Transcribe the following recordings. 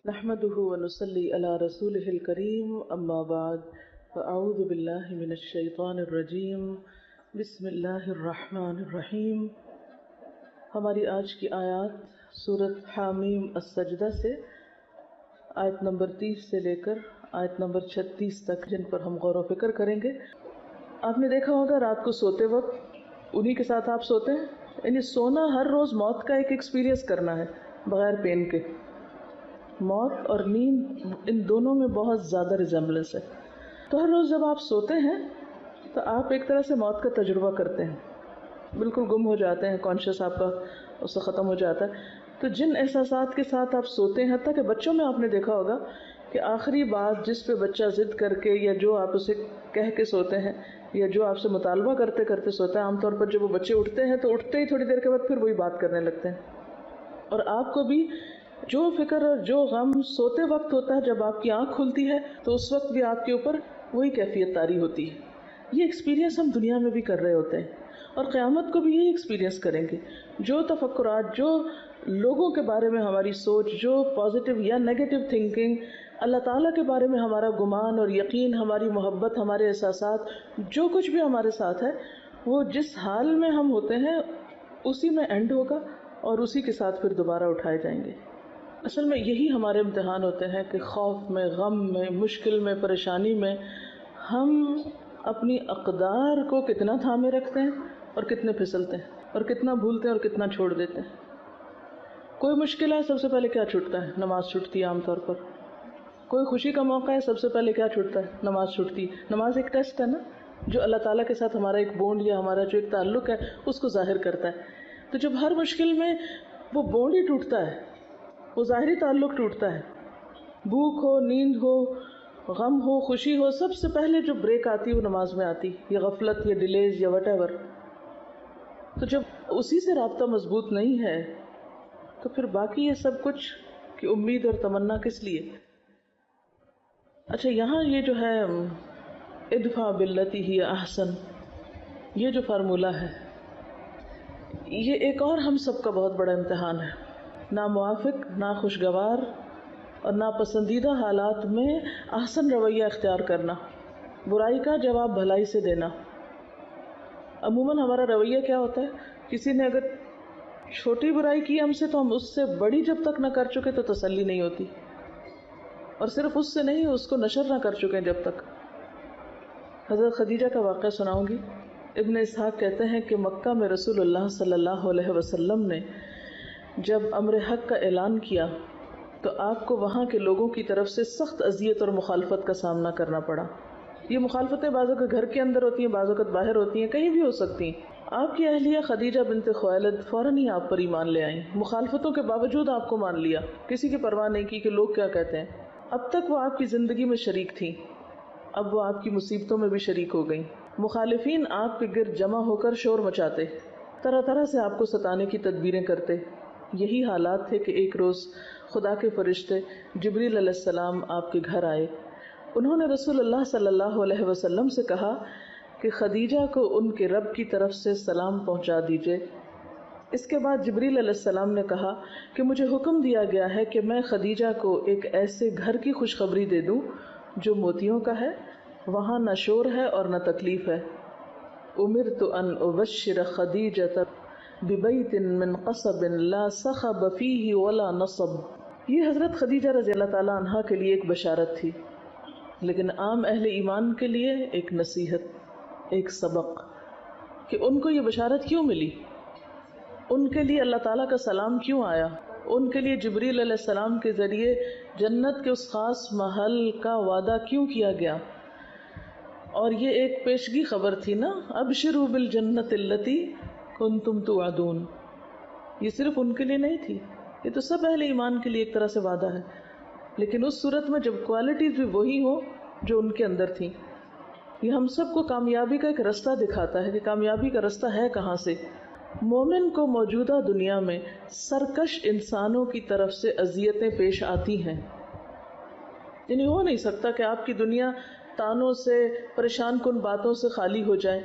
نحمده ونصلي على رسوله الكريم اما بعد فاعوذ بالله من الشیطان الرجیم بسم اللہ الرحمن الرحیم۔ ہماری آج کی آیات سورۃ حامیم السجدہ سے آیت نمبر 30 سے لے کر آیت نمبر 36 تک، جن پر ہم غور و فکر کریں گے۔ آپ نے دیکھا ہوگا رات کو سوتے وقت انہی کے ساتھ آپ سوتے ہیں، یعنی سونا ہر روز موت کا ایک ایکسپیرینس کرنا ہے بغیر پین کے۔ موت اور نیند ان دونوں میں بہت زیادہ ریزمبلنس ہے۔ تو ہر روز جب آپ سوتے ہیں تو آپ ایک طرح سے موت کا تجربہ کرتے ہیں، بالکل گم ہو جاتے ہیں، کانشیس آپ کا اس سے ختم ہو جاتا ہے۔ تو جن احساسات کے ساتھ آپ سوتے ہیں، حتیٰ کہ بچوں میں آپ نے دیکھا ہوگا کہ آخری بات جس پہ بچہ ضد کر کے یا جو آپ اسے کہہ کے سوتے ہیں یا جو آپ سے مطالبہ کرتے کرتے سوتا ہے، عام طور پر جب وہ بچے اٹھتے ہیں تو اٹھتے ہی تھوڑی دیر کے بعد پھر وہی بات کرنے لگتے ہیں۔ اور آپ کو بھی جو فکر اور جو غم سوتے وقت ہوتا ہے، جب آپ کی آنکھ کھلتی ہے تو اس وقت بھی آپ کے اوپر وہی کیفیت طاری ہوتی ہے۔ یہ ایکسپیرینس ہم دنیا میں بھی کر رہے ہوتے ہیں اور قیامت کو بھی یہی ایکسپیرینس کریں گے۔ جو تفکرات، جو لوگوں کے بارے میں ہماری سوچ، جو پازیٹیو یا نیگیٹو تھنکنگ، اللہ تعالیٰ کے بارے میں ہمارا گمان اور یقین، ہماری محبت، ہمارے احساسات، جو کچھ بھی ہمارے ساتھ ہے، وہ جس حال میں ہم ہوتے ہیں اسی میں اینڈ ہوگا اور اسی کے ساتھ پھر دوبارہ اٹھائے جائیں گے۔ اصل میں یہی ہمارے امتحان ہوتے ہیں کہ خوف میں، غم میں، مشکل میں، پریشانی میں ہم اپنی اقدار کو کتنا تھامے رکھتے ہیں اور کتنے پھسلتے ہیں اور کتنا بھولتے ہیں اور کتنا چھوڑ دیتے ہیں۔ کوئی مشکل ہے، سب سے پہلے کیا چھوٹتا ہے؟ نماز چھوٹتی ہے عام طور پر۔ کوئی خوشی کا موقع ہے، سب سے پہلے کیا چھوٹتا ہے؟ نماز چھوٹتی ہے۔ نماز ایک ٹیسٹ ہے نا، جو اللہ تعالیٰ کے ساتھ ہمارا ایک بونڈ یا ہمارا جو ایک تعلق ہے اس کو ظاہر کرتا ہے۔ تو جب ہر مشکل میں وہ بونڈ ہی ٹوٹتا ہے، وہ ظاہری تعلق ٹوٹتا ہے، بھوک ہو، نیند ہو، غم ہو، خوشی ہو، سب سے پہلے جو بریک آتی ہے وہ نماز میں آتی، یا غفلت یا ڈیلیز یا وٹ ایور۔ تو جب اسی سے رابطہ مضبوط نہیں ہے تو پھر باقی یہ سب کچھ کی امید اور تمنا کس لیے؟ اچھا، یہاں یہ جو ہے ادفع باللتی ہی احسن، یہ جو فارمولہ ہے، یہ ایک اور ہم سب کا بہت بڑا امتحان ہے۔ ناموافق، ناخوشگوار اور ناپسندیدہ حالات میں احسن رویہ اختیار کرنا، برائی کا جواب بھلائی سے دینا۔ عموماً ہمارا رویہ کیا ہوتا ہے؟ کسی نے اگر چھوٹی برائی کی ہم سے تو ہم اس سے بڑی جب تک نہ کر چکے تو تسلی نہیں ہوتی، اور صرف اس سے نہیں، اس کو نشر نہ کر چکے جب تک۔ حضرت خدیجہ کا واقعہ سناؤں گی۔ ابن اسحاق کہتے ہیں کہ مکہ میں رسول اللہ صلی اللہ علیہ وسلم نے جب امر حق کا اعلان کیا تو آپ کو وہاں کے لوگوں کی طرف سے سخت اذیت اور مخالفت کا سامنا کرنا پڑا۔ یہ مخالفتیں بعض اوقات گھر کے اندر ہوتی ہیں، بعض اوقات باہر ہوتی ہیں، کہیں بھی ہو سکتی ہیں۔ آپ کی اہلیہ خدیجہ بنت خویلد فوراً ہی آپ پر ایمان لے آئیں، مخالفتوں کے باوجود آپ کو مان لیا، کسی کی پرواہ نہیں کی کہ لوگ کیا کہتے ہیں۔ اب تک وہ آپ کی زندگی میں شریک تھیں، اب وہ آپ کی مصیبتوں میں بھی شریک ہو گئیں۔ مخالفین آپ کے گرد جمع ہو کر شور مچاتے، طرح طرح سے آپ کو ستانے کی تدبیریں کرتے۔ یہی حالات تھے کہ ایک روز خدا کے فرشتے جبریل علیہ السلام آپ کے گھر آئے۔ انہوں نے رسول اللہ صلی اللہ علیہ وسلم سے کہا کہ خدیجہ کو ان کے رب کی طرف سے سلام پہنچا دیجئے۔ اس کے بعد جبریل علیہ السلام نے کہا کہ مجھے حکم دیا گیا ہے کہ میں خدیجہ کو ایک ایسے گھر کی خوشخبری دے دوں جو موتیوں کا ہے، وہاں نہ شور ہے اور نہ تکلیف ہے۔ امرت ان ابشر خدیجہ ببیت من قصب لا صخب فیہ ولا نصب۔ یہ حضرت خدیجہ رضی اللہ تعالیٰ عنہا کے لیے ایک بشارت تھی، لیکن عام اہل ایمان کے لیے ایک نصیحت، ایک سبق کہ ان کو یہ بشارت کیوں ملی، ان کے لیے اللہ تعالیٰ کا سلام کیوں آیا، ان کے لیے جبریل علیہ السلام کے ذریعے جنت کے اس خاص محل کا وعدہ کیوں کیا گیا۔ اور یہ ایک پیشگی خبر تھی نا، ابشروا بالجنت التی کنتم توعدون۔ یہ صرف ان کے لیے نہیں تھی، یہ تو سب اہل ایمان کے لیے ایک طرح سے وعدہ ہے، لیکن اس صورت میں جب کوالٹیز بھی وہی ہوں جو ان کے اندر تھیں۔ یہ ہم سب کو کامیابی کا ایک رستہ دکھاتا ہے کہ کامیابی کا رستہ ہے کہاں سے۔ مومن کو موجودہ دنیا میں سرکش انسانوں کی طرف سے اذیتیں پیش آتی ہیں، یعنی ہو نہیں سکتا کہ آپ کی دنیا تانوں سے، پریشان کن باتوں سے خالی ہو جائے۔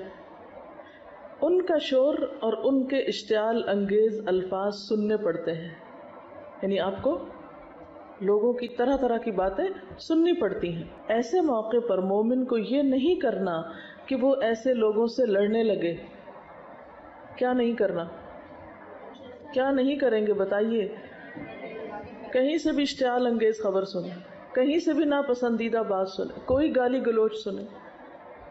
ان کا شور اور ان کے اشتعال انگیز الفاظ سننے پڑتے ہیں، یعنی آپ کو لوگوں کی طرح طرح کی باتیں سننی پڑتی ہیں. ایسے موقع پر مومن کو یہ نہیں کرنا کہ وہ ایسے لوگوں سے لڑنے لگے. کیا نہیں کرنا؟ کیا نہیں کریں گے بتائیے؟ کہیں سے بھی اشتعال انگیز خبر سنیں، کہیں سے بھی ناپسندیدہ بات سنیں، کوئی گالی گلوچ سنیں،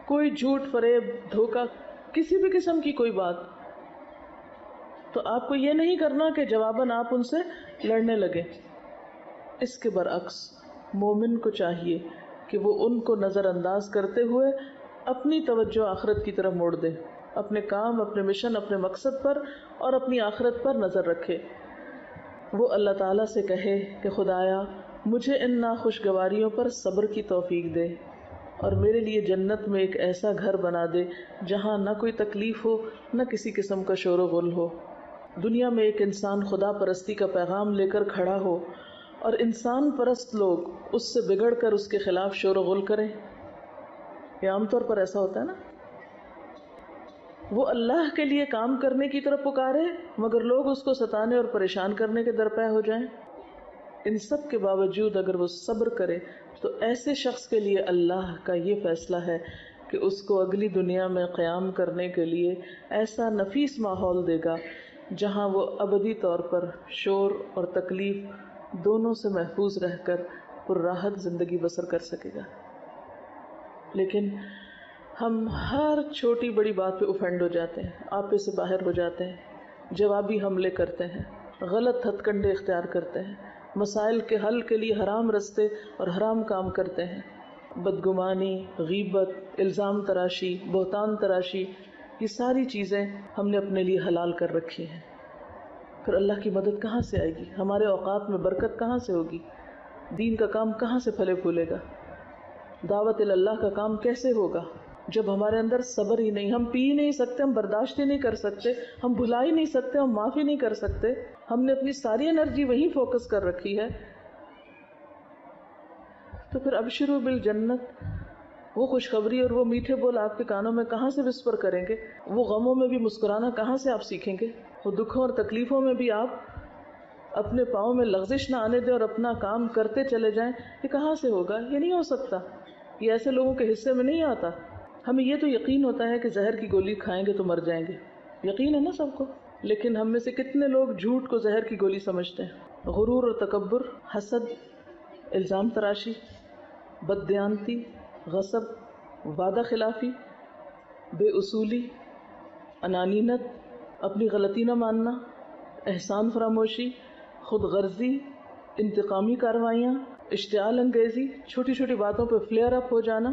کوئی جھوٹ فریب دھوکہ، کسی بھی قسم کی کوئی بات، تو آپ کو یہ نہیں کرنا کہ جواباً آپ ان سے لڑنے لگے. اس کے برعکس مومن کو چاہیے کہ وہ ان کو نظر انداز کرتے ہوئے اپنی توجہ آخرت کی طرف موڑ دے، اپنے کام، اپنے مشن، اپنے مقصد پر اور اپنی آخرت پر نظر رکھے. وہ اللہ تعالیٰ سے کہے کہ خدایا مجھے ان ناخوشگواریوں پر صبر کی توفیق دے اور میرے لیے جنت میں ایک ایسا گھر بنا دے جہاں نہ کوئی تکلیف ہو، نہ کسی قسم کا شور و غل ہو. دنیا میں ایک انسان خدا پرستی کا پیغام لے کر کھڑا ہو اور انسان پرست لوگ اس سے بگڑ کر اس کے خلاف شور و غل کریں. یہ عام طور پر ایسا ہوتا ہے نا. وہ اللہ کے لیے کام کرنے کی طرف پکارے مگر لوگ اس کو ستانے اور پریشان کرنے کے درپے ہو جائیں. ان سب کے باوجود اگر وہ صبر کرے تو ایسے شخص کے لیے اللہ کا یہ فیصلہ ہے کہ اس کو اگلی دنیا میں قیام کرنے کے لیے ایسا نفیس ماحول دے گا جہاں وہ ابدی طور پر شور اور تکلیف دونوں سے محفوظ رہ کر پرراحت زندگی بسر کر سکے گا. لیکن ہم ہر چھوٹی بڑی بات پہ اوفینڈ ہو جاتے ہیں، آپے سے باہر ہو جاتے ہیں، جوابی حملے کرتے ہیں، غلط ہتھ کنڈے اختیار کرتے ہیں، مسائل کے حل کے لیے حرام رستے اور حرام کام کرتے ہیں. بدگمانی، غیبت، الزام تراشی، بہتان تراشی، یہ ساری چیزیں ہم نے اپنے لیے حلال کر رکھی ہیں. پھر اللہ کی مدد کہاں سے آئے گی؟ ہمارے اوقات میں برکت کہاں سے ہوگی؟ دین کا کام کہاں سے پھلے پھولے گا؟ دعوت اللہ کا کام کیسے ہوگا جب ہمارے اندر صبر ہی نہیں؟ ہم پی ہی نہیں سکتے، ہم برداشت ہی نہیں کر سکتے، ہم بھلا ہی نہیں سکتے، ہم معافی نہیں کر سکتے. ہم نے اپنی ساری انرجی وہیں فوکس کر رکھی ہے. تو پھر ابشروا بالجنت، وہ خوشخبری اور وہ میٹھے بول آپ کے کانوں میں کہاں سے وسپر کریں گے؟ وہ غموں میں بھی مسکرانا کہاں سے آپ سیکھیں گے؟ وہ دکھوں اور تکلیفوں میں بھی آپ اپنے پاؤں میں لغزش نہ آنے دیں اور اپنا کام کرتے چلے جائیں. یہ کہاں سے ہوگا؟ یہ نہیں ہو سکتا. یہ ایسے لوگوں کے حصے میں نہیں آتا. ہمیں یہ تو یقین ہوتا ہے کہ زہر کی گولی کھائیں گے تو مر جائیں گے، یقین ہے نا سب کو. لیکن ہم میں سے کتنے لوگ جھوٹ کو زہر کی گولی سمجھتے ہیں؟ غرور اور تکبر، حسد، الزام تراشی، بددیانتی، غصب، وعدہ خلافی، بے اصولی، انانیت، اپنی غلطی نہ ماننا، احسان فراموشی، خود غرضی، انتقامی کارروائیاں، اشتعال انگیزی، چھوٹی چھوٹی باتوں پہ فلیئر اپ ہو جانا،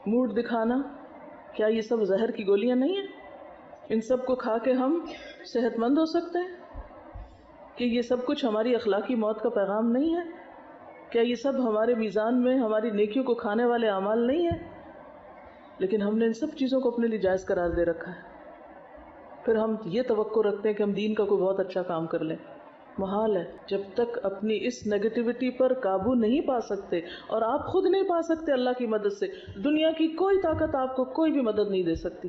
موڈ دکھانا. کیا یہ سب زہر کی گولیاں نہیں ہیں؟ ان سب کو کھا کے ہم صحت مند ہو سکتے ہیں؟ کہ یہ سب کچھ ہماری اخلاقی موت کا پیغام نہیں ہے؟ کیا یہ سب ہمارے میزان میں ہماری نیکیوں کو کھانے والے اعمال نہیں ہیں؟ لیکن ہم نے ان سب چیزوں کو اپنے لیے جائز قرار دے رکھا ہے. پھر ہم یہ توقع رکھتے ہیں کہ ہم دین کا کوئی بہت اچھا کام کر لیں. محال ہے. جب تک اپنی اس نیگیٹیوٹی پر قابو نہیں پا سکتے، اور آپ خود نہیں پا سکتے اللہ کی مدد سے، دنیا کی کوئی طاقت آپ کو کوئی بھی مدد نہیں دے سکتی.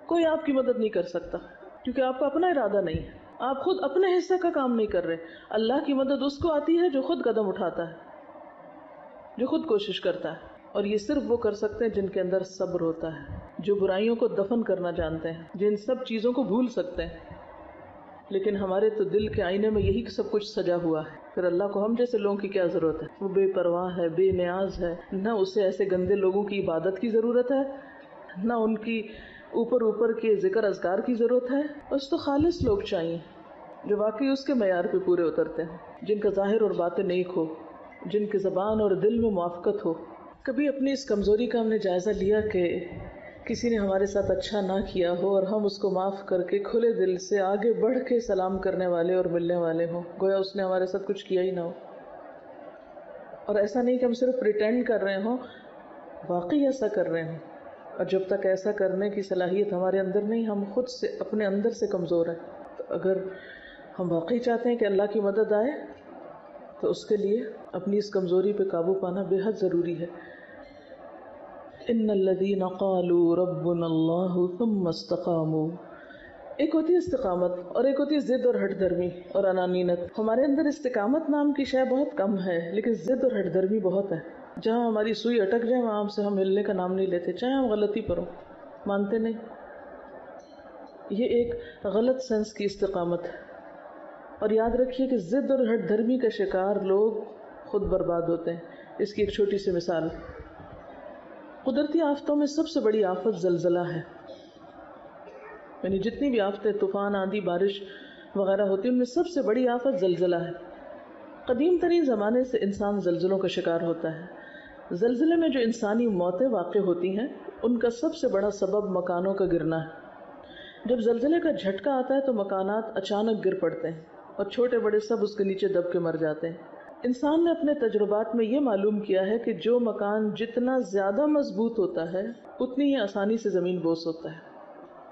کوئی آپ کی مدد نہیں کر سکتا، کیونکہ آپ کا اپنا ارادہ نہیں ہے. آپ خود اپنے حصے کا کام نہیں کر رہے. اللہ کی مدد اس کو آتی ہے جو خود قدم اٹھاتا ہے، جو خود کوشش کرتا ہے. اور یہ صرف وہ کر سکتے ہیں جن کے اندر صبر ہوتا ہے، جو برائیوں کو دفن کرنا جانتے ہیں، جن سب چیزوں کو بھول سکتے ہیں. لیکن ہمارے تو دل کے آئینے میں یہی سب کچھ سجا ہوا ہے. پھر اللہ کو ہم جیسے لوگوں کی کیا ضرورت ہے؟ وہ بے پرواہ ہے، بے نیاز ہے. نہ اسے ایسے گندے لوگوں کی عبادت کی ضرورت ہے، نہ ان کی اوپر کے ذکر اذکار کی ضرورت ہے. اس تو خالص لوگ چاہیے جو واقعی اس کے معیار پہ پورے اترتے ہیں، جن کا ظاہر اور باطن نیک ہو، جن کی زبان اور دل میں موافقت ہو. کبھی اپنی اس کمزوری کا ہم نے جائزہ لیا کہ کسی نے ہمارے ساتھ اچھا نہ کیا ہو اور ہم اس کو معاف کر کے کھلے دل سے آگے بڑھ کے سلام کرنے والے اور ملنے والے ہوں، گویا اس نے ہمارے ساتھ کچھ کیا ہی نہ ہو. اور ایسا نہیں کہ ہم صرف پریٹینڈ کر رہے ہوں، واقعی ایسا کر رہے ہوں. اور جب تک ایسا کرنے کی صلاحیت ہمارے اندر نہیں، ہم خود سے اپنے اندر سے کمزور ہیں. تو اگر ہم واقعی چاہتے ہیں کہ اللہ کی مدد آئے تو اس کے لیے اپنی اس کمزوری پہ قابو پانا بے حد ضروری ہے. ان الذين قالوا ربنا الله ثم استقاموا ایک ہوتی ہے استقامت اور ایک ہوتی ہے ضد اور ہٹ دھرمی اور انانینت. ہمارے اندر استقامت نام کی شے بہت کم ہے، لیکن ضد اور ہٹ دھرمی بہت ہے. جہاں ہماری سوئی اٹک جائے وہاں سے ہم ہلنے کا نام نہیں لیتے، چاہے ہم غلطی پر ہوں، مانتے نہیں. یہ ایک غلط سینس کی استقامت ہے. اور یاد رکھیے کہ ضد اور ہٹ دھرمی کا شکار لوگ خود برباد ہوتے ہیں. اس کی ایک چھوٹی سی مثال، قدرتی آفتوں میں سب سے بڑی آفت زلزلہ ہے. یعنی جتنی بھی آفتیں، طوفان، آندھی، بارش وغیرہ ہوتی ہیں، ان میں سب سے بڑی آفت زلزلہ ہے. قدیم ترین زمانے سے انسان زلزلوں کا شکار ہوتا ہے. زلزلے میں جو انسانی موتیں واقع ہوتی ہیں ان کا سب سے بڑا سبب مکانوں کا گرنا ہے. جب زلزلے کا جھٹکا آتا ہے تو مکانات اچانک گر پڑتے ہیں اور چھوٹے بڑے سب اس کے نیچے دب کے مر جاتے ہیں. انسان نے اپنے تجربات میں یہ معلوم کیا ہے کہ جو مکان جتنا زیادہ مضبوط ہوتا ہے اتنی ہی آسانی سے زمین بوس ہوتا ہے،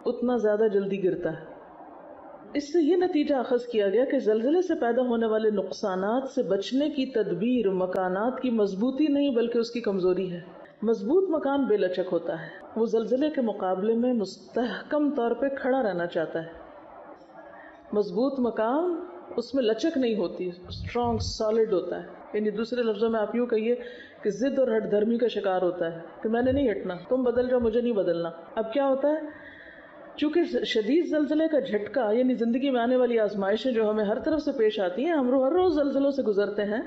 اتنا زیادہ جلدی گرتا ہے. اس سے یہ نتیجہ اخذ کیا گیا کہ زلزلے سے پیدا ہونے والے نقصانات سے بچنے کی تدبیر مکانات کی مضبوطی نہیں بلکہ اس کی کمزوری ہے. مضبوط مکان بے لچک ہوتا ہے، وہ زلزلے کے مقابلے میں مستحکم طور پہ کھڑا رہنا چاہتا ہے. مضبوط مکان اس میں لچک نہیں ہوتی، اسٹرانگ سالڈ ہوتا ہے. یعنی دوسرے لفظوں میں آپ یوں کہیے کہ ضد اور ہٹ دھرمی کا شکار ہوتا ہے کہ میں نے نہیں ہٹنا، تم بدل جاؤ، مجھے نہیں بدلنا. اب کیا ہوتا ہے، چونکہ شدید زلزلے کا جھٹکا یعنی زندگی میں آنے والی آزمائشیں جو ہمیں ہر طرف سے پیش آتی ہیں، ہم ہر روز زلزلوں سے گزرتے ہیں،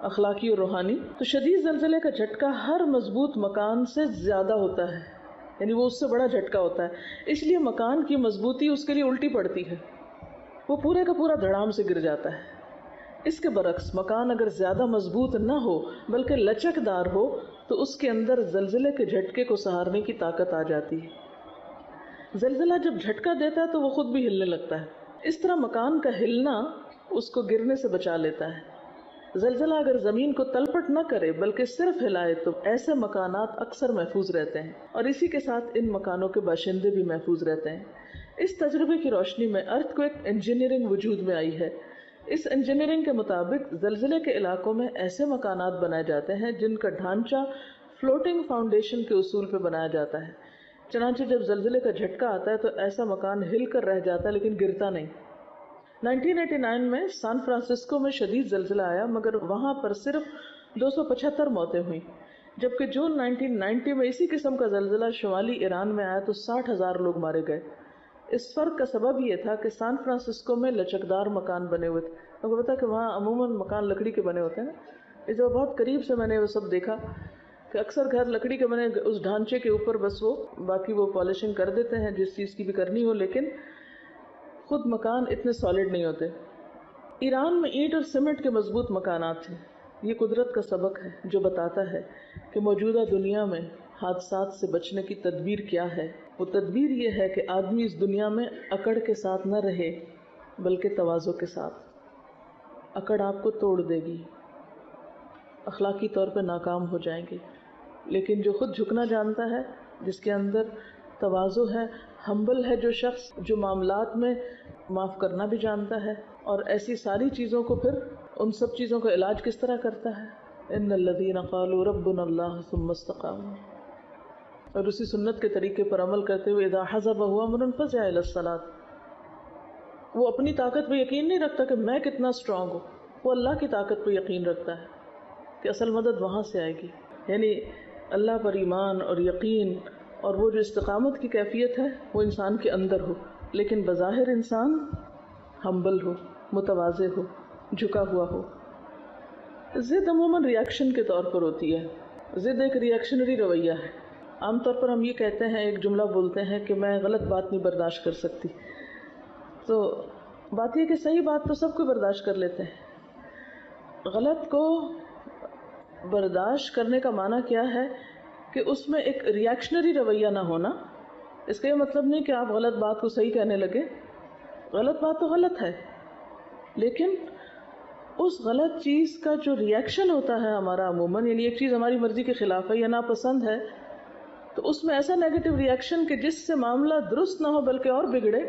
اخلاقی اور روحانی. تو شدید زلزلے کا جھٹکا ہر مضبوط مکان سے زیادہ ہوتا ہے، یعنی وہ اس سے بڑا جھٹکا ہوتا ہے. اس لیے مکان کی مضبوطی اس کے لیے الٹی پڑتی ہے، وہ پورے کا پورا دھڑام سے گر جاتا ہے. اس کے برعکس مکان اگر زیادہ مضبوط نہ ہو بلکہ لچکدار ہو تو اس کے اندر زلزلے کے جھٹکے کو سہارنے کی طاقت آ جاتی ہے. زلزلہ جب جھٹکا دیتا ہے تو وہ خود بھی ہلنے لگتا ہے. اس طرح مکان کا ہلنا اس کو گرنے سے بچا لیتا ہے. زلزلہ اگر زمین کو تلپٹ نہ کرے بلکہ صرف ہلائے تو ایسے مکانات اکثر محفوظ رہتے ہیں اور اسی کے ساتھ ان مکانوں کے باشندے بھی محفوظ رہتے ہیں. اس تجربے کی روشنی میں ارتھ کوئک انجینئرنگ وجود میں آئی ہے. اس انجینئرنگ کے مطابق زلزلے کے علاقوں میں ایسے مکانات بنائے جاتے ہیں جن کا ڈھانچہ فلوٹنگ فاؤنڈیشن کے اصول پہ بنایا جاتا ہے. چنانچہ جب زلزلے کا جھٹکا آتا ہے تو ایسا مکان ہل کر رہ جاتا ہے لیکن گرتا نہیں. 1989 میں سان فرانسسکو میں شدید زلزلہ آیا مگر وہاں پر صرف 275 موتیں ہوئیں، جبکہ جون 1990 میں اسی قسم کا زلزلہ شمالی ایران میں آیا تو 60,000 لوگ مارے گئے. اس فرق کا سبب یہ تھا کہ سان فرانسسکو میں لچکدار مکان بنے ہوئے تھے. آپ کو پتا کہ وہاں عموماً مکان لکڑی کے بنے ہوتے ہیں نا. اس بہت قریب سے میں نے وہ سب دیکھا کہ اکثر گھر لکڑی کے بنے، اس ڈھانچے کے اوپر بس وہ باقی وہ پالشنگ کر دیتے ہیں جس چیز کی بھی کرنی ہو، لیکن خود مکان اتنے سالڈ نہیں ہوتے. ایران میں اینٹ اور سیمنٹ کے مضبوط مکانات ہیں. یہ قدرت کا سبق ہے جو بتاتا ہے کہ موجودہ دنیا میں حادثات سے بچنے کی تدبیر کیا ہے. وہ تدبیر یہ ہے کہ آدمی اس دنیا میں اکڑ کے ساتھ نہ رہے بلکہ تواضع کے ساتھ. اکڑ آپ کو توڑ دے گی، اخلاقی طور پہ ناکام ہو جائیں گے. لیکن جو خود جھکنا جانتا ہے، جس کے اندر تواضع ہے، ہمبل ہے جو شخص، جو معاملات میں معاف کرنا بھی جانتا ہے اور ایسی ساری چیزوں کو پھر ان سب چیزوں کا علاج کس طرح کرتا ہے، ان الذین قالوا ربنا اللہ ثم استقاموا، اور اسی سنت کے طریقے پر عمل کرتے ہوئے اذا حزبہ امر فزع الی الصلاۃ. وہ اپنی طاقت پہ یقین نہیں رکھتا کہ میں کتنا اسٹرانگ ہوں، وہ اللہ کی طاقت پہ یقین رکھتا ہے کہ اصل مدد وہاں سے آئے گی. یعنی اللہ پر ایمان اور یقین اور وہ جو استقامت کی کیفیت ہے وہ انسان کے اندر ہو، لیکن بظاہر انسان ہمبل ہو، متواضع ہو، جھکا ہوا ہو. ضد عموماً ریاکشن کے طور پر ہوتی ہے. ضد ایک ریاکشنری رویہ ہے. عام طور پر ہم یہ کہتے ہیں، ایک جملہ بولتے ہیں کہ میں غلط بات نہیں برداشت کر سکتی. تو بات یہ کہ صحیح بات تو سب کو برداشت کر لیتے ہیں. غلط کو برداشت کرنے کا معنی کیا ہے کہ اس میں ایک ریاکشنری رویہ نہ ہونا. اس کا یہ مطلب نہیں کہ آپ غلط بات کو صحیح کہنے لگے. غلط بات تو غلط ہے، لیکن اس غلط چیز کا جو ریاکشن ہوتا ہے ہمارا عموماً، یعنی ایک چیز ہماری مرضی کے خلاف ہے یا ناپسند ہے تو اس میں ایسا نیگیٹو ریاکشن کہ جس سے معاملہ درست نہ ہو بلکہ اور بگڑے،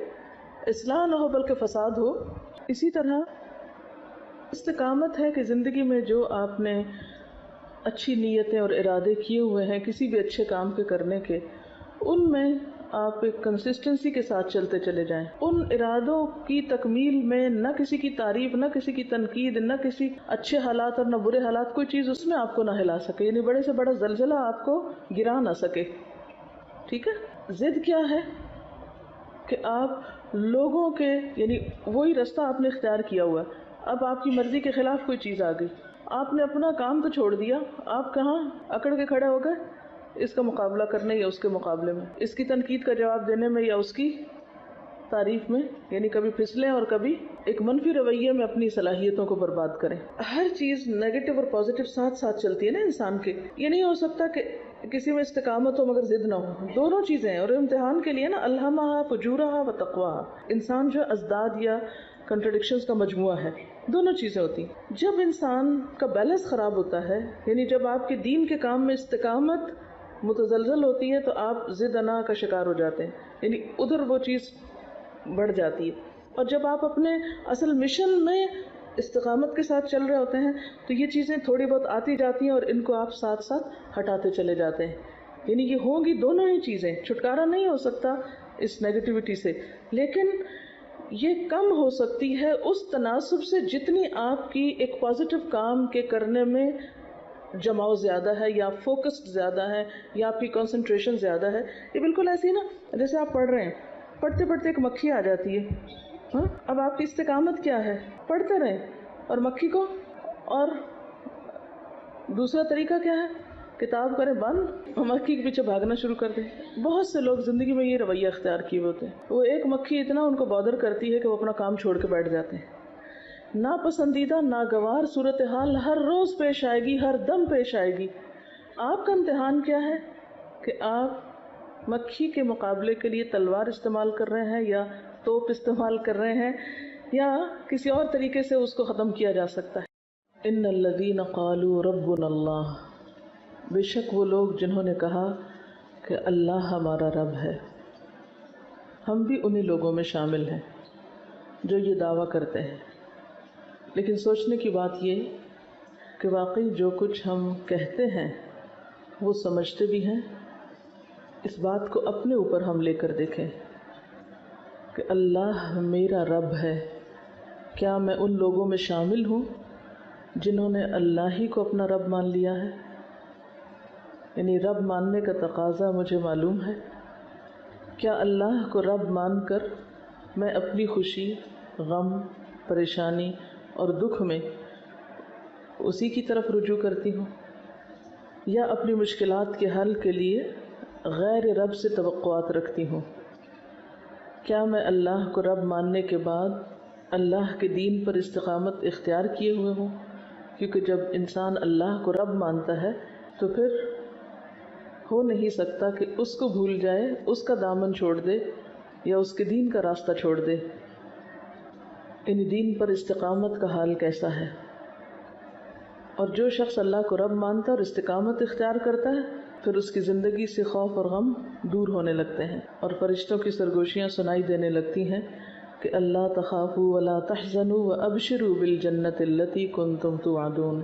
اصلاح نہ ہو بلکہ فساد ہو. اسی طرح استقامت ہے کہ زندگی میں جو آپ نے اچھی نیتیں اور ارادے کیے ہوئے ہیں کسی بھی اچھے کام کے کرنے کے، ان میں آپ ایک کنسسٹنسی کے ساتھ چلتے چلے جائیں. ان ارادوں کی تکمیل میں نہ کسی کی تعریف، نہ کسی کی تنقید، نہ کسی اچھے حالات اور نہ برے حالات، کوئی چیز اس میں آپ کو نہ ہلا سکے. یعنی بڑے سے بڑا زلزلہ آپ کو گرا نہ سکے. ٹھیک ہے. ضد کیا ہے کہ آپ لوگوں کے، یعنی وہی رستہ آپ نے اختیار کیا ہوا ہے، اب آپ کی مرضی کے خلاف کوئی چیز آ گئی، آپ نے اپنا کام تو چھوڑ دیا، آپ کہاں اکڑ کے کھڑے ہو گئے اس کا مقابلہ کرنے یا اس کے مقابلے میں، اس کی تنقید کا جواب دینے میں یا اس کی تعریف میں. یعنی کبھی پھسلیں اور کبھی ایک منفی رویے میں اپنی صلاحیتوں کو برباد کریں. ہر چیز نیگیٹو اور پازیٹو ساتھ ساتھ چلتی ہے نا انسان کے. یہ نہیں ہو سکتا کہ کسی میں استقامت ہو مگر ضد نہ ہو. دونوں چیزیں ہیں. اور امتحان کے لیے نا الہمہا فجورہا و تقواہا، انسان جو ازداد یا کنٹرڈکشنز کا مجموعہ ہے، دونوں چیزیں ہوتی ہیں. جب انسان کا بیلنس خراب ہوتا ہے، یعنی جب آپ کے دین کے کام میں استقامت متزلزل ہوتی ہے، تو آپ ضد انا کا شکار ہو جاتے ہیں. یعنی ادھر وہ چیز بڑھ جاتی ہے. اور جب آپ اپنے اصل مشن میں استقامت کے ساتھ چل رہے ہوتے ہیں تو یہ چیزیں تھوڑی بہت آتی جاتی ہیں اور ان کو آپ ساتھ ساتھ ہٹاتے چلے جاتے ہیں. یعنی یہ ہوں گی دونوں ہی چیزیں، چھٹکارا نہیں ہو سکتا اس نیگیٹیوٹی سے، لیکن یہ کم ہو سکتی ہے اس تناسب سے جتنی آپ کی ایک پازیٹیو کام کے کرنے میں جماؤ زیادہ ہے یا فوکسڈ زیادہ ہے یا آپ کی کنسنٹریشن زیادہ ہے. یہ بالکل ایسی نا جیسے آپ پڑھ رہے ہیں، پڑھتے پڑھتے ایک مکھی آ جاتی ہے. ہاں، اب آپ کی استقامت کیا ہے؟ پڑھتے رہیں. اور مکھی کو، اور دوسرا طریقہ کیا ہے؟ کتاب کریں بند اور مکھی کے پیچھے بھاگنا شروع کر دیں. بہت سے لوگ زندگی میں یہ رویہ اختیار کیے ہوتے ہیں. وہ ایک مکھی اتنا ان کو بادر کرتی ہے کہ وہ اپنا کام چھوڑ کے بیٹھ جاتے ہیں. ناپسندیدہ ناگوار صورتحال ہر روز پیش آئے گی، ہر دم پیش آئے گی. آپ کا امتحان کیا ہے کہ آپ مکھی کے مقابلے کے لیے تلوار استعمال کر رہے ہیں یا توپ استعمال کر رہے ہیں یا کسی اور طریقے سے اس کو ختم کیا جا سکتا ہے. ان الذین قالوا ربنا اللہ، بے شک وہ لوگ جنہوں نے کہا کہ اللہ ہمارا رب ہے. ہم بھی انہی لوگوں میں شامل ہیں جو یہ دعویٰ کرتے ہیں. لیکن سوچنے کی بات یہ کہ واقعی جو کچھ ہم کہتے ہیں وہ سمجھتے بھی ہیں. اس بات کو اپنے اوپر ہم لے کر دیکھیں کہ اللہ میرا رب ہے. کیا میں ان لوگوں میں شامل ہوں جنہوں نے اللہ ہی کو اپنا رب مان لیا ہے؟ یعنی رب ماننے کا تقاضا مجھے معلوم ہے. کیا اللہ کو رب مان کر میں اپنی خوشی، غم، پریشانی اور دکھ میں اسی کی طرف رجوع کرتی ہوں، یا اپنی مشکلات کے حل کے لیے غیر رب سے توقعات رکھتی ہوں؟ کیا میں اللہ کو رب ماننے کے بعد اللہ کے دین پر استقامت اختیار کیے ہوئے ہوں؟ کیونکہ جب انسان اللہ کو رب مانتا ہے تو پھر ہو نہیں سکتا کہ اس کو بھول جائے، اس کا دامن چھوڑ دے یا اس کے دین کا راستہ چھوڑ دے. ان دین پر استقامت کا حال کیسا ہے؟ اور جو شخص اللہ کو رب مانتا اور استقامت اختیار کرتا ہے پھر اس کی زندگی سے خوف اور غم دور ہونے لگتے ہیں اور فرشتوں کی سرگوشیاں سنائی دینے لگتی ہیں کہ اللہ تخافوا ولا تحزنوا وابشروا بالجنۃ التي کنتم توعدون.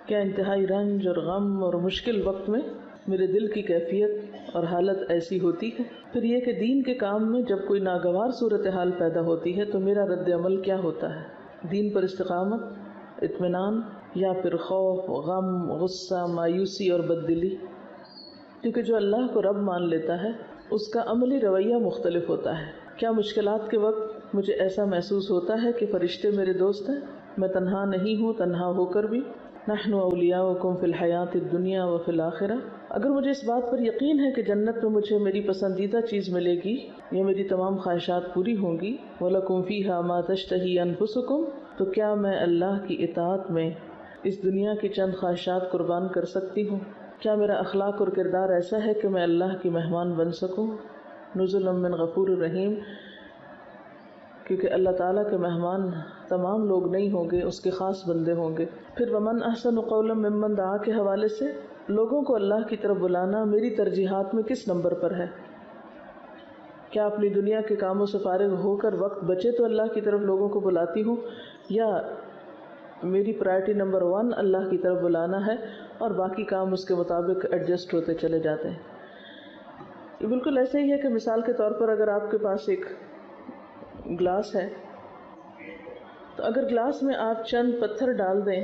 کیا انتہائی رنج اور غم اور مشکل وقت میں میرے دل کی کیفیت اور حالت ایسی ہوتی ہے. پھر یہ کہ دین کے کام میں جب کوئی ناگوار صورتحال پیدا ہوتی ہے تو میرا رد عمل کیا ہوتا ہے؟ دین پر استقامت، اطمینان، یا پھر خوف، غم، غصہ، مایوسی اور بددلی؟ کیونکہ جو اللہ کو رب مان لیتا ہے اس کا عملی رویہ مختلف ہوتا ہے. کیا مشکلات کے وقت مجھے ایسا محسوس ہوتا ہے کہ فرشتے میرے دوست ہیں؟ میں تنہا نہیں ہوں تنہا ہو کر بھی. نحن اولیاؤکم فی الحیات الدنیا وفی الآخرہ. اگر مجھے اس بات پر یقین ہے کہ جنت میں مجھے میری پسندیدہ چیز ملے گی یا میری تمام خواہشات پوری ہوں گی، وَلَكُمْ فِيهَا مَا تَشْتَهِي أَنفُسُكُمْ، تو کیا میں اللہ کی اطاعت میں اس دنیا کی چند خواہشات قربان کر سکتی ہوں؟ کیا میرا اخلاق اور کردار ایسا ہے کہ میں اللہ کی مہمان بن سکوں؟ نزلا من غفور الرحیم، کیونکہ اللہ تعالیٰ کے مہمان تمام لوگ نہیں ہوں گے، اس کے خاص بندے ہوں گے. پھر ومن احسن قولا ممن دعا کے حوالے سے لوگوں کو اللہ کی طرف بلانا میری ترجیحات میں کس نمبر پر ہے؟ کیا اپنی دنیا کے کاموں سے فارغ ہو کر وقت بچے تو اللہ کی طرف لوگوں کو بلاتی ہوں، یا میری پرائرٹی نمبر 1 اللہ کی طرف بلانا ہے اور باقی کام اس کے مطابق ایڈجسٹ ہوتے چلے جاتے ہیں؟ یہ بالکل ایسے ہی ہے کہ مثال کے طور پر اگر آپ کے پاس ایک گلاس ہے تو اگر گلاس میں آپ چند پتھر ڈال دیں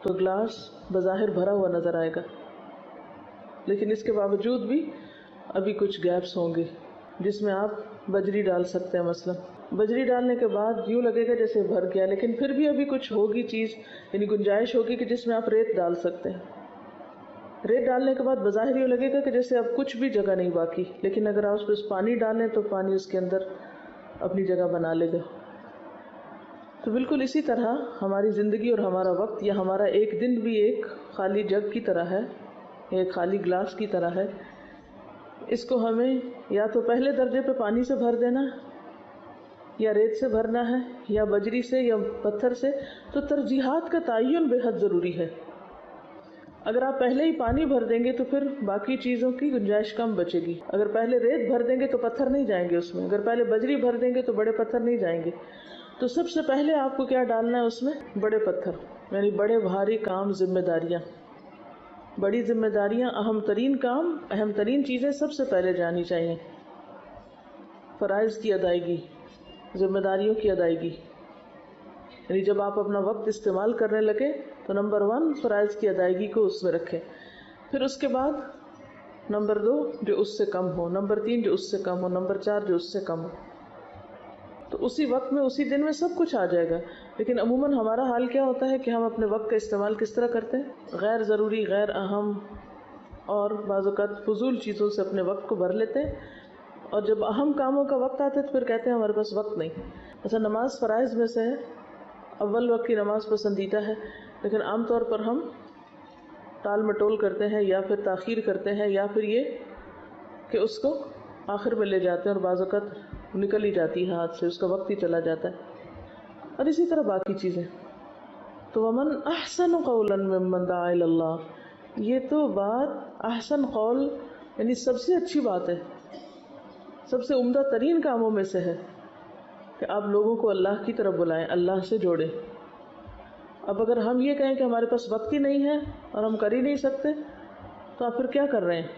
تو گلاس بظاہر بھرا ہوا نظر آئے گا، لیکن اس کے باوجود بھی ابھی کچھ گیپس ہوں گے جس میں آپ بجری ڈال سکتے ہیں. مثلا بجری ڈالنے کے بعد یوں لگے گا جیسے بھر گیا، لیکن پھر بھی ابھی کچھ ہوگی چیز، یعنی گنجائش ہوگی کہ جس میں آپ ریت ڈال سکتے ہیں. ریت ڈالنے کے بعد بظاہر یوں لگے گا کہ جیسے اب کچھ بھی جگہ نہیں باقی، لیکن اگر آپ اس پہ پانی ڈالیں تو پانی اس کے اندر اپنی جگہ بنا لے گا. تو بالکل اسی طرح ہماری زندگی اور ہمارا وقت یا ہمارا ایک دن بھی ایک خالی جگ کی طرح ہے، ایک خالی گلاس کی طرح ہے. اس کو ہمیں یا تو پہلے درجے پہ پانی سے بھر دینا یا ریت سے بھرنا ہے یا بجری سے یا پتھر سے. تو ترجیحات کا تعین بے حد ضروری ہے. اگر آپ پہلے ہی پانی بھر دیں گے تو پھر باقی چیزوں کی گنجائش کم بچے گی. اگر پہلے ریت بھر دیں گے تو پتھر نہیں جائیں گے اس میں، اگر پہلے بجری بھر دیں گے تو بڑے پتھر نہیں جائیں گے. تو سب سے پہلے آپ کو کیا ڈالنا ہے اس میں؟ بڑے پتھر، یعنی بڑے بھاری کام، ذمہ داریاں. بڑی ذمہ داریاں، اہم ترین کام، اہم ترین چیزیں سب سے پہلے جانی چاہیے. فرائض کی ادائیگی، ذمہ داریوں کی ادائیگی. یعنی جب آپ اپنا وقت استعمال کرنے لگے تو نمبر 1 فرائض کی ادائیگی کو اس میں رکھیں. پھر اس کے بعد نمبر 2 جو اس سے کم ہو، نمبر 3 جو اس سے کم ہو، نمبر 4 جو اس سے کم ہو. تو اسی وقت میں اسی دن میں سب کچھ آ جائے گا. لیکن عموماً ہمارا حال کیا ہوتا ہے کہ ہم اپنے وقت کا استعمال کس طرح کرتے ہیں؟ غیر ضروری، غیر اہم اور بعض اوقات فضول چیزوں سے اپنے وقت کو بھر لیتے ہیں، اور جب اہم کاموں کا وقت آتا ہے تو پھر کہتے ہیں ہمارے پاس وقت نہیں. ایسا نماز فرائض میں سے ہے، اول وقت کی نماز پسندیدہ ہے، لیکن عام طور پر ہم ٹال مٹول کرتے ہیں یا پھر تاخیر کرتے ہیں یا پھر یہ کہ اس کو آخر میں لے جاتے ہیں اور بعض اوقات نکل ہی جاتی ہے ہاتھ سے، اس کا وقت ہی چلا جاتا ہے. اور اسی طرح باقی چیزیں. تو ومن احسن قولا ممن دعا الی اللہ، یہ تو بات احسن قول یعنی سب سے اچھی بات ہے، سب سے عمدہ ترین کاموں میں سے ہے کہ آپ لوگوں کو اللہ کی طرف بلائیں، اللہ سے جوڑیں. اب اگر ہم یہ کہیں کہ ہمارے پاس وقت ہی نہیں ہے اور ہم کر ہی نہیں سکتے تو آپ پھر کیا کر رہے ہیں؟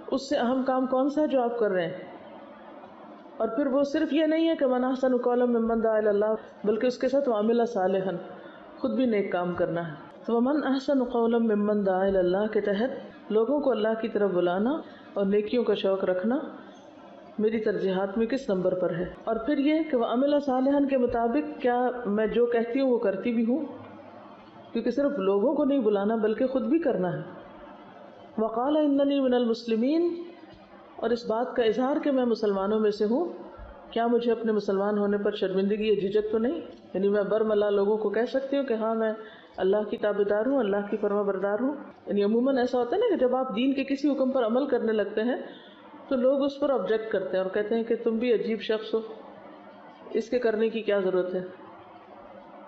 اس سے اہم کام کون سا ہے جو آپ کر رہے ہیں؟ اور پھر وہ صرف یہ نہیں ہے کہ من احسن قولا ممن دعا الی اللہ، بلکہ اس کے ساتھ وعمل صالحا، خود بھی نیک کام کرنا ہے. تو من احسن قولا ممن دعا الی اللہ کے تحت لوگوں کو اللہ کی طرف بلانا اور نیکیوں کا شوق رکھنا میری ترجیحات میں کس نمبر پر ہے. اور پھر یہ کہ وعمل صالحا کے مطابق کیا میں جو کہتی ہوں وہ کرتی بھی ہوں، کیونکہ صرف لوگوں کو نہیں بلانا بلکہ خود بھی کرنا ہے. وقال اننی من المسلمین، اور اس بات کا اظہار کہ میں مسلمانوں میں سے ہوں. کیا مجھے اپنے مسلمان ہونے پر شرمندگی یا جھجک تو نہیں؟ یعنی میں برملا لوگوں کو کہہ سکتی ہوں کہ ہاں میں اللہ کی تابعدار ہوں، اللہ کی فرما بردار ہوں. یعنی عموماً ایسا ہوتا ہے نا کہ جب آپ دین کے کسی حکم پر عمل کرنے لگتے ہیں تو لوگ اس پر آبجیکٹ کرتے ہیں اور کہتے ہیں کہ تم بھی عجیب شخص ہو، اس کے کرنے کی کیا ضرورت ہے،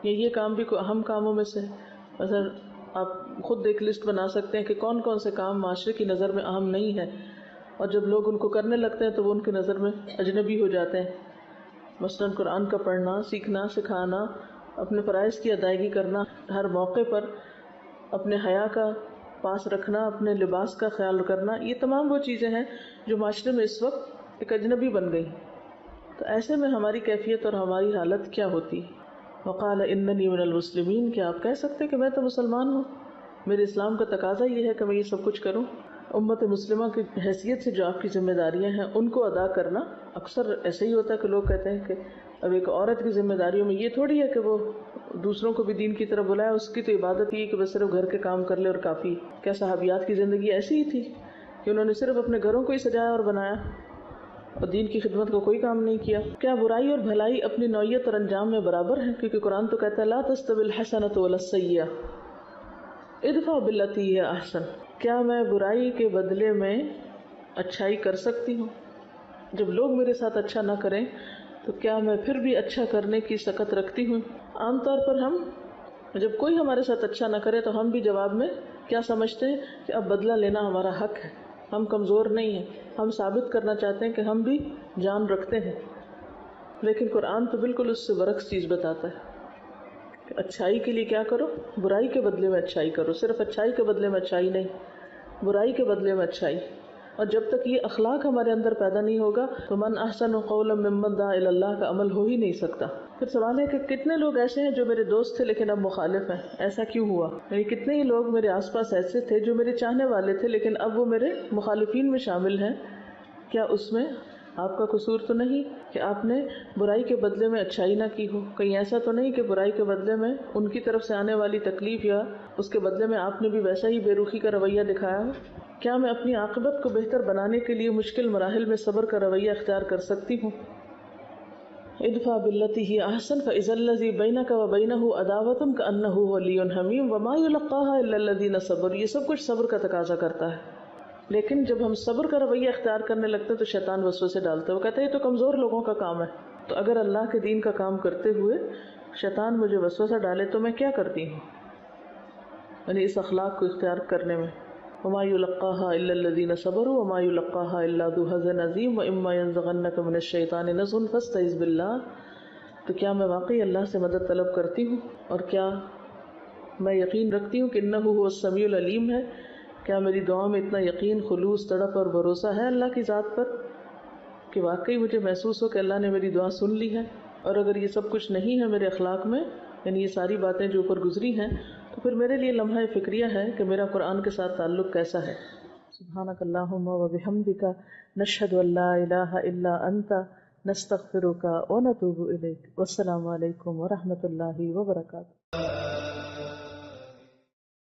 یہ کام بھی اہم کاموں میں سے ہے. مثلا آپ خود ایک لسٹ بنا سکتے ہیں کہ کون کون سے کام معاشرے کی نظر میں اہم نہیں ہیں، اور جب لوگ ان کو کرنے لگتے ہیں تو وہ ان کی نظر میں اجنبی ہو جاتے ہیں. مثلا قرآن کا پڑھنا، سیکھنا، سکھانا، اپنے فرائض کی ادائیگی کرنا، ہر موقع پر اپنے حیا کا پاس رکھنا، اپنے لباس کا خیال کرنا، یہ تمام وہ چیزیں ہیں جو معاشرے میں اس وقت ایک اجنبی بن گئی. تو ایسے میں ہماری کیفیت اور ہماری حالت کیا ہوتی؟ وقال اننی من المسلمین، کیا آپ کہہ سکتے کہ میں تو مسلمان ہوں، میرے اسلام کا تقاضا یہ ہے کہ میں یہ سب کچھ کروں. امت مسلمہ کی حیثیت سے جو آپ کی ذمہ داریاں ہیں ان کو ادا کرنا. اکثر ایسے ہی ہوتا ہے کہ لوگ کہتے ہیں کہ اب ایک عورت کی ذمہ داریوں میں یہ تھوڑی ہے کہ وہ دوسروں کو بھی دین کی طرف بلائے، اس کی تو عبادت ہی کہ بس صرف گھر کے کام کر لے اور کافی. کیا صحابیات کی زندگی ایسی ہی تھی کہ انہوں نے صرف اپنے گھروں کو ہی سجایا اور بنایا اور دین کی خدمت کو کوئی کام نہیں کیا؟ کیا برائی اور بھلائی اپنی نوعیت اور انجام میں برابر ہیں؟ کیونکہ قرآن تو کہتا ہے لا تستوی الحسنۃ ولا السیئۃ ادفع بالتی ہی احسن. کیا میں برائی کے بدلے میں اچھائی کر سکتی ہوں؟ جب لوگ میرے ساتھ اچھا نہ کریں تو کیا میں پھر بھی اچھا کرنے کی سخت رکھتی ہوں؟ عام طور پر ہم جب کوئی ہمارے ساتھ اچھا نہ کرے تو ہم بھی جواب میں کیا سمجھتے ہیں کہ اب بدلہ لینا ہمارا حق ہے، ہم کمزور نہیں ہیں، ہم ثابت کرنا چاہتے ہیں کہ ہم بھی جان رکھتے ہیں. لیکن قرآن تو بالکل اس سے برعکس چیز بتاتا ہے کہ اچھائی کے لیے کیا کرو، برائی کے بدلے میں اچھائی کرو. صرف اچھائی کے بدلے میں اچھائی نہیں، برائی کے بدلے میں اچھائی. اور جب تک یہ اخلاق ہمارے اندر پیدا نہیں ہوگا تو من احسن قولا ممن دعا الی اللہ کا عمل ہو ہی نہیں سکتا۔ پھر سوال ہے کہ کتنے لوگ ایسے ہیں جو میرے دوست تھے لیکن اب مخالف ہیں، ایسا کیوں ہوا؟ یعنی کتنے ہی لوگ میرے آس پاس ایسے تھے جو میرے چاہنے والے تھے لیکن اب وہ میرے مخالفین میں شامل ہیں، کیا اس میں آپ کا قصور تو نہیں کہ آپ نے برائی کے بدلے میں اچھائی نہ کی ہو؟ کہیں ایسا تو نہیں کہ برائی کے بدلے میں ان کی طرف سے آنے والی تکلیف یا اس کے بدلے میں آپ نے بھی ویسا ہی بے رخی کا رویہ دکھایا ہو؟ کیا میں اپنی عاقبت کو بہتر بنانے کے لیے مشکل مراحل میں صبر کا رویہ اختیار کر سکتی ہوں؟ ادفع باللتی ہی احسن فاذا الذی بینک وبینہ عداوۃ کأنہ ولی حمیم وما یلقاها الا الذین صبروا۔ یہ سب کچھ صبر کا تقاضا کرتا ہے، لیکن جب ہم صبر کا رویہ اختیار کرنے لگتے ہیں تو شیطان وسوسے ڈالتا ہے، وہ کہتا ہے یہ تو کمزور لوگوں کا کام ہے۔ تو اگر اللہ کے دین کا کام کرتے ہوئے شیطان مجھے وسوسہ ڈالے تو میں کیا کرتی ہوں؟ یعنی اس اخلاق کو اختیار کرنے میں وما یلقاها الا الذین صبروا وما یلقاها الا ذو حظ عظیم واما ینزغنک من الشیطان نزغ فاستعذ باللہ۔ تو کیا میں واقعی اللہ سے مدد طلب کرتی ہوں، اور کیا میں یقین رکھتی ہوں کہ انہ هو السمیع العلیم ہے؟ کیا میری دعاؤں میں اتنا یقین، خلوص، تڑپ اور بھروسہ ہے اللہ کی ذات پر کہ واقعی مجھے محسوس ہو کہ اللہ نے میری دعا سن لی ہے؟ اور اگر یہ سب کچھ نہیں ہے میرے اخلاق میں، یعنی یہ ساری باتیں جو اوپر گزری ہیں، تو پھر میرے لیے لمحہ فکریہ ہے کہ میرا قرآن کے ساتھ تعلق کیسا ہے۔ سبحانک اللہم و بحمدک نشہد ان لا الہ الا انت نستغفرک و نتوب الیک۔ والسلام علیکم و رحمۃ اللہ وبرکاتہ۔